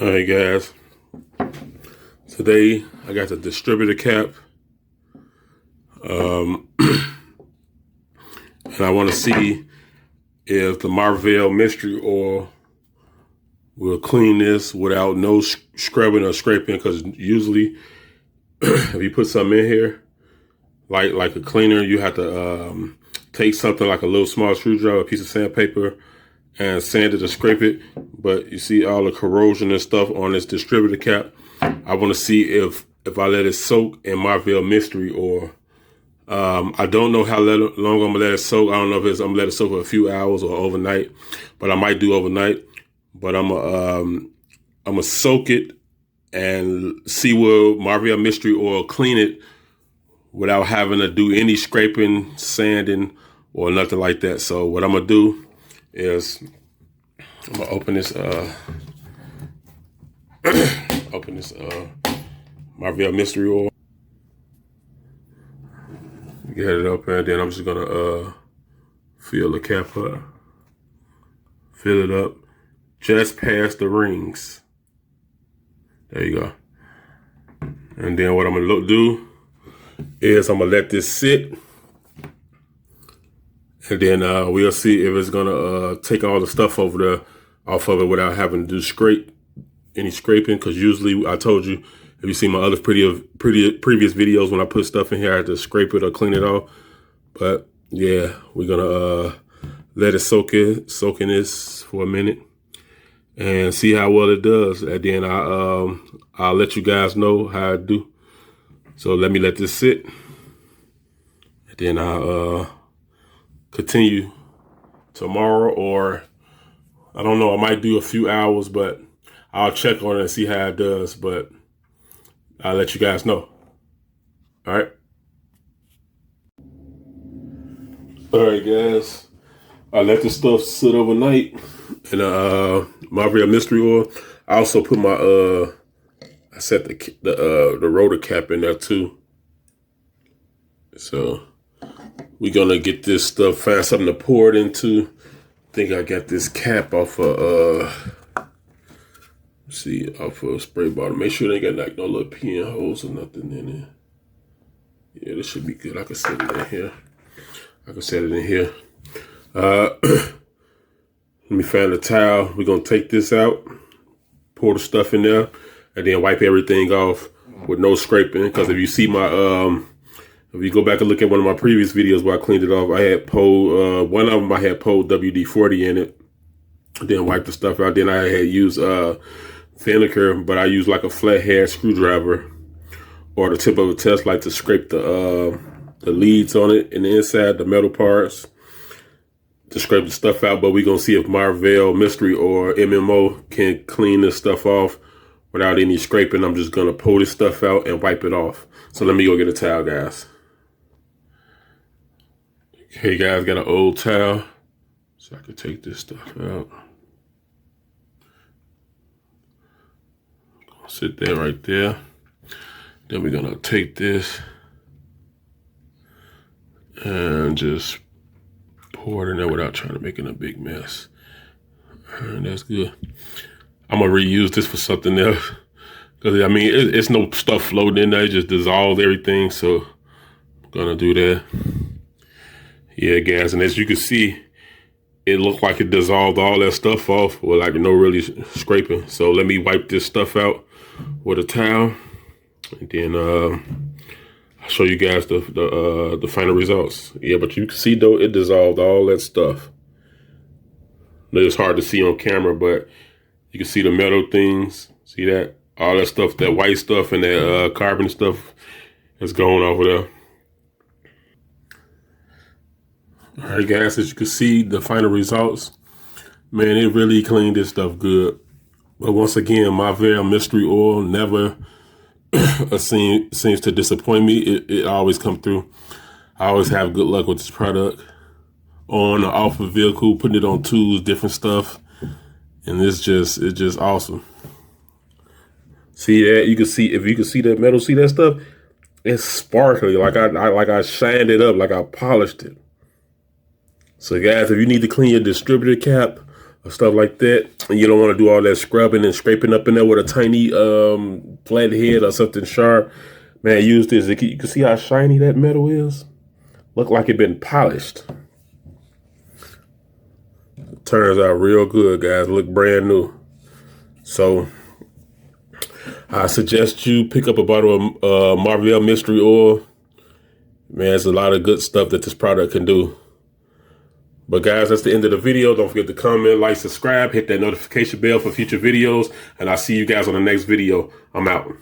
All right, guys. Today I got the distributor cap, and I want to see if the Marvel Mystery Oil will clean this without no scrubbing or scraping. Because usually, if you put something in here, like a cleaner, you have to take something like a little small screwdriver, a piece of sandpaper, and sand it or scrape it. But you see all the corrosion and stuff on this distributor cap. I want to see if I let it soak in Marvel Mystery Oil. I don't know how long I'm gonna let it soak. I don't know if I'm gonna let it soak for a few hours or overnight, but I might do overnight. But I'm gonna soak it and see will Marvel Mystery Oil clean it without having to do any scraping, sanding, or nothing like that. So what I'm gonna do is I'm gonna open this Marvel Mystery Oil. Get it up, and then I'm just gonna fill the cap up, fill it up just past the rings. There you go. And then what I'm gonna do is I'm gonna let this sit, and then we'll see if it's gonna take all the stuff off of it without having to do any scraping. Because usually, I told you, if you see my other previous videos, when I put stuff in here, I have to scrape it or clean it off. But yeah, we're gonna let it soak in this for a minute and see how well it does. And then I'll let you guys know how I do. So let me let this sit, and then I'll continue tomorrow, or I don't know, I might do a few hours, but I'll check on it and see how it does. But I'll let you guys know. All right. All right, guys. I let this stuff sit overnight in Marvel Mystery Oil. I also put my I set the rotor cap in there too. So we're gonna get this stuff, find something to pour it into. I think I got this cap off off a spray bottle. Make sure they got like no little pinholes or nothing in it. Yeah, this should be good. I can set it in here. Let me find a towel. We're gonna take this out, pour the stuff in there, and then wipe everything off with no scraping. Because if you see my if you go back and look at one of my previous videos where I cleaned it off, I had pulled one of them. I had pulled WD-40 in it, then wipe the stuff out. Then I had used vinegar, but I use like a flathead screwdriver or the tip of a test light to scrape the leads on it and the inside, the metal parts, to scrape the stuff out. But we're gonna see if Marvel Mystery or MMO can clean this stuff off without any scraping. I'm just gonna pull this stuff out and wipe it off. So let me go get a towel, guys. Okay, guys, got an old towel, so I can take this stuff out. Sit there right there. Then we're gonna take this and just pour it in there without trying to make it a big mess. And that's good. I'm gonna reuse this for something else. Cause I mean, it's no stuff floating in there, it just dissolves everything. So I'm gonna do that. Yeah, guys, and as you can see, it looked like it dissolved all that stuff off with like no really scraping. So let me wipe this stuff out with a towel, and then I'll show you guys the final results. Yeah, but you can see though, it dissolved all that stuff. It's hard to see on camera, but you can see the metal things. See that? All that stuff, that white stuff and that carbon stuff is going over there. All right, guys, as you can see, the final results, man, it really cleaned this stuff good. But once again, Marvel Mystery Oil never seems to disappoint me. It always come through. I always have good luck with this product. On or off a vehicle, putting it on tools, different stuff. And it's just awesome. See that? You can see, if you can see that metal, see that stuff? It's sparkly, like I shined it up, like I polished it. So guys, if you need to clean your distributor cap or stuff like that, and you don't want to do all that scrubbing and scraping up in there with a tiny flat head or something sharp, man, use this. You can see how shiny that metal is. Look like it been polished. Turns out real good, guys. Look brand new. So I suggest you pick up a bottle of Marvel Mystery Oil. Man, there's a lot of good stuff that this product can do. But guys, that's the end of the video. Don't forget to comment, like, subscribe, hit that notification bell for future videos. And I'll see you guys on the next video. I'm out.